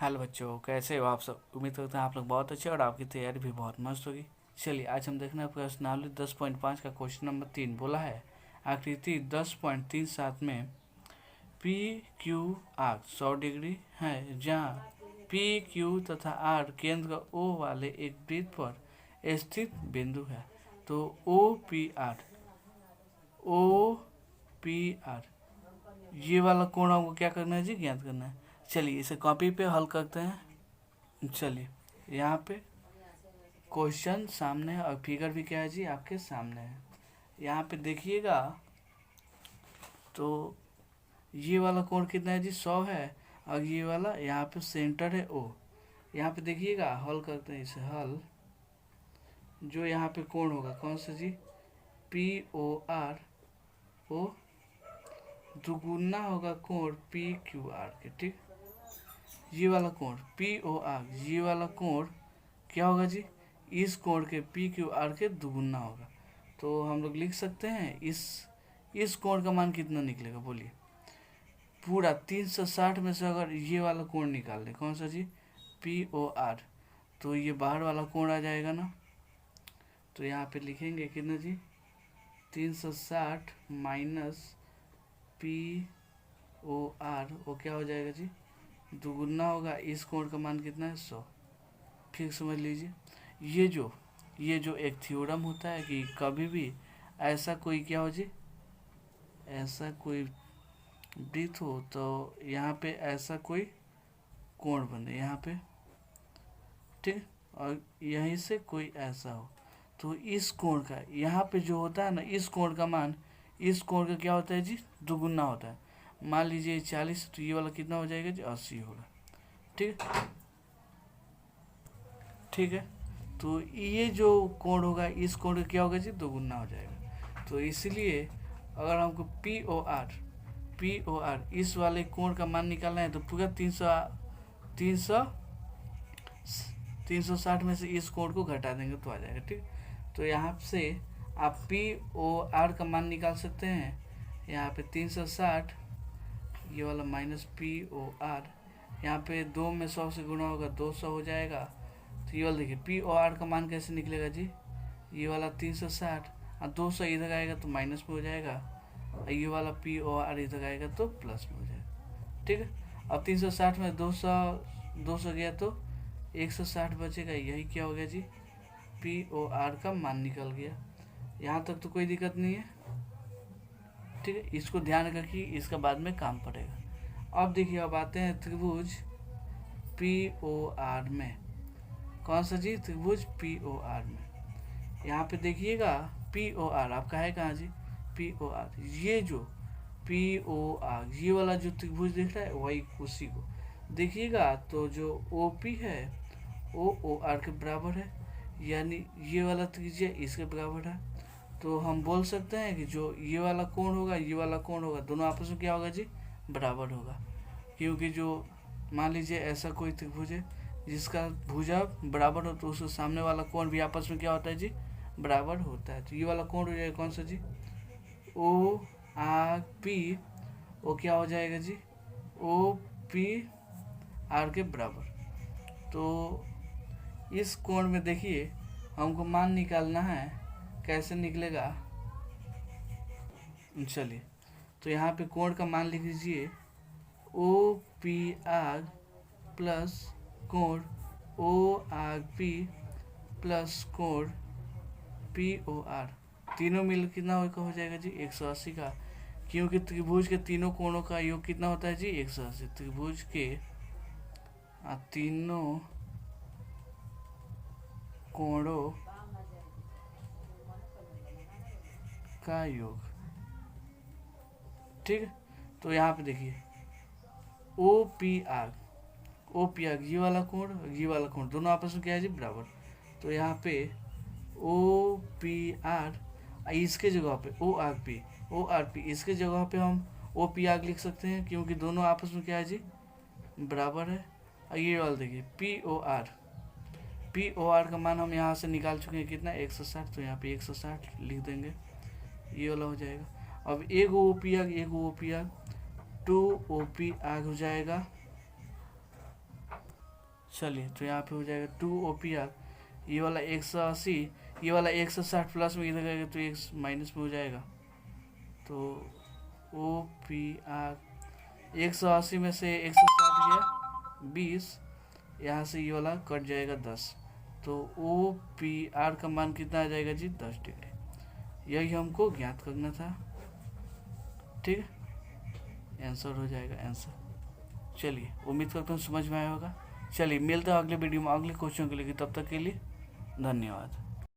Hello बच्चों, कैसे हो आप सब। उम्मीद करते हैं आप लोग बहुत अच्छे और आपकी तैयारी भी बहुत मस्त होगी। चलिए आज हम देखना है प्रश्नावली 10.5 का क्वेश्चन नंबर 3 बोला है। आकृति 10.37 में पी क्यू आर 100 डिग्री है, जहाँ पी क्यू तथा आर केंद्र ओ वाले एक वृत्त पर स्थित बिंदु है। तो ओ पी आर ये वाला कोण आपको क्या करना है जी, ज्ञात करना है। चलिए इसे कॉपी पे हल करते हैं। चलिए यहाँ पे क्वेश्चन सामने है और फिगर भी क्या है जी, आपके सामने है। यहाँ पे देखिएगा तो ये वाला कोण कितना है जी, 100 है। और ये वाला यहाँ पे सेंटर है ओ। यहाँ पे देखिएगा, हल करते हैं इसे हल। जो यहाँ पे कोण होगा कौन सा जी, पी ओ आर, ओ दुगुना होगा कोण पी क्यू आर के। ठीक, ये वाला कोण पी ओ आर, ये वाला कोण क्या होगा जी, इस कोण के पी क्यू आर के दुगुना होगा। तो हम लोग लिख सकते हैं इस कोण का मान कितना निकलेगा, बोलिए। पूरा 360 में से अगर ये वाला कोण निकाल दें, कौन सा जी, पी ओ आर, तो ये बाहर वाला कोण आ जाएगा ना। तो यहाँ पे लिखेंगे कितना जी, 360 माइनस पी ओ आर, वो क्या हो जाएगा जी, दुगुना होगा। इस कोण का मान कितना है, 100। ठीक समझ लीजिए। ये जो एक थ्योरम होता है कि कभी भी ऐसा कोई क्या हो जी, ऐसा कोई वृत्त हो तो यहाँ पे ऐसा कोई कोण बने यहाँ पे, ठीक। और यहीं से कोई ऐसा हो तो इस कोण का यहाँ पे जो होता है ना, इस कोण का मान इस कोण का क्या होता है जी, दुगुना होता है। मान लीजिए 40, तो ये वाला कितना हो जाएगा जी, 80 होगा। ठीक, ठीक है। तो ये जो कोण होगा इस कोण का क्या होगा जी, दोगुना हो जाएगा। तो इसलिए अगर हमको पी ओ आर इस वाले कोण का मान निकालना है तो पूरा 360 में से इस कोण को घटा देंगे तो आ जाएगा। ठीक, तो यहाँ से आप पी ओ आर का मान निकाल सकते हैं। यहाँ पे 360, ये वाला माइनस पी ओ आर, यहाँ पे 2 में 100 से गुणा होगा 200 हो जाएगा। तो ये वाला देखिए पी ओ आर का मान कैसे निकलेगा जी, ये वाला 360 और 200 इधर आएगा तो माइनस में हो जाएगा, और ये वाला पी ओ आर इधर आएगा तो प्लस में हो जाएगा। ठीक है। अब 360 में 200 गया तो 160 बचेगा, यही क्या हो गया जी, पी ओ आर का मान निकल गया। यहाँ तक तो कोई दिक्कत नहीं है। ठीक है, इसको ध्यान रखिए, इसका बाद में काम पड़ेगा। अब देखिए, अब आते हैं त्रिभुज पी ओ आर में। कौन सा जी, त्रिभुज पी ओ आर में। यहाँ पे देखिएगा पी ओ आर आपका है कहाँ जी, पी ओ आर, ये जो पी ओ आर ये वाला जो त्रिभुज दिख रहा है वही उसी को देखिएगा। तो जो ओ पी है वो ओ आर के बराबर है, यानी ये वाला त्रिज्या इसके बराबर है। तो हम बोल सकते हैं कि जो ये वाला कोण होगा ये वाला कोण होगा, दोनों आपस में क्या होगा जी, बराबर होगा। क्योंकि जो मान लीजिए ऐसा कोई त्रिभुज है जिसका भुजा बराबर हो तो उसके सामने वाला कोण भी आपस में क्या होता है जी, बराबर होता है। तो ये वाला कोण हो जाएगा कौन सा जी, ओ आर पी, वो क्या हो जाएगा जी, ओ पी आर के बराबर। तो इस कोण में देखिए हमको मान निकालना है, कैसे निकलेगा। चलिए, तो यहाँ पे कोण का मान लिख लीजिए, ओ पी आर प्लस कोण ओ आर पी प्लस कोण पी ओ आर, तीनों मिल कितना हो जाएगा जी, 180 का। क्योंकि त्रिभुज के तीनों कोणों का योग कितना होता है जी, 180। त्रिभुज के तीनों कोणों का योग। ठीक, तो यहाँ पे देखिए ओ पी आर ये वाला कोण दोनों आपस में क्या है जी, बराबर। तो यहाँ पे ओ पी आर, इसके जगह पे ओ आर पी इसके जगह पे हम ओ पी आर लिख सकते हैं, क्योंकि दोनों आपस में क्या है जी, बराबर है। और ये वाला देखिए पी ओ आर का मान हम यहाँ से निकाल चुके हैं कितना, 160। तो यहाँ पे 160 लिख देंगे, ये वाला हो जाएगा। अब एक O P R 2 O P R हो जाएगा। चलिए तो यहाँ पे हो जाएगा 2 OPR, ये वाला 180, ये वाला 160 प्लस में इधर गएगा तो एक माइनस में हो जाएगा। तो OPR 180 में से 160 गया 20, यहाँ से ये वाला कट जाएगा 10, तो OPR का मान कितना आ जाएगा जी 10 डिग्री। यही हमको ज्ञात करना था। ठीक है, आंसर हो जाएगा आंसर। चलिए उम्मीद करता हूँ समझ में आया होगा। चलिए मिलते हैं अगले वीडियो में अगले क्वेश्चन के लिए, तब तक के लिए धन्यवाद।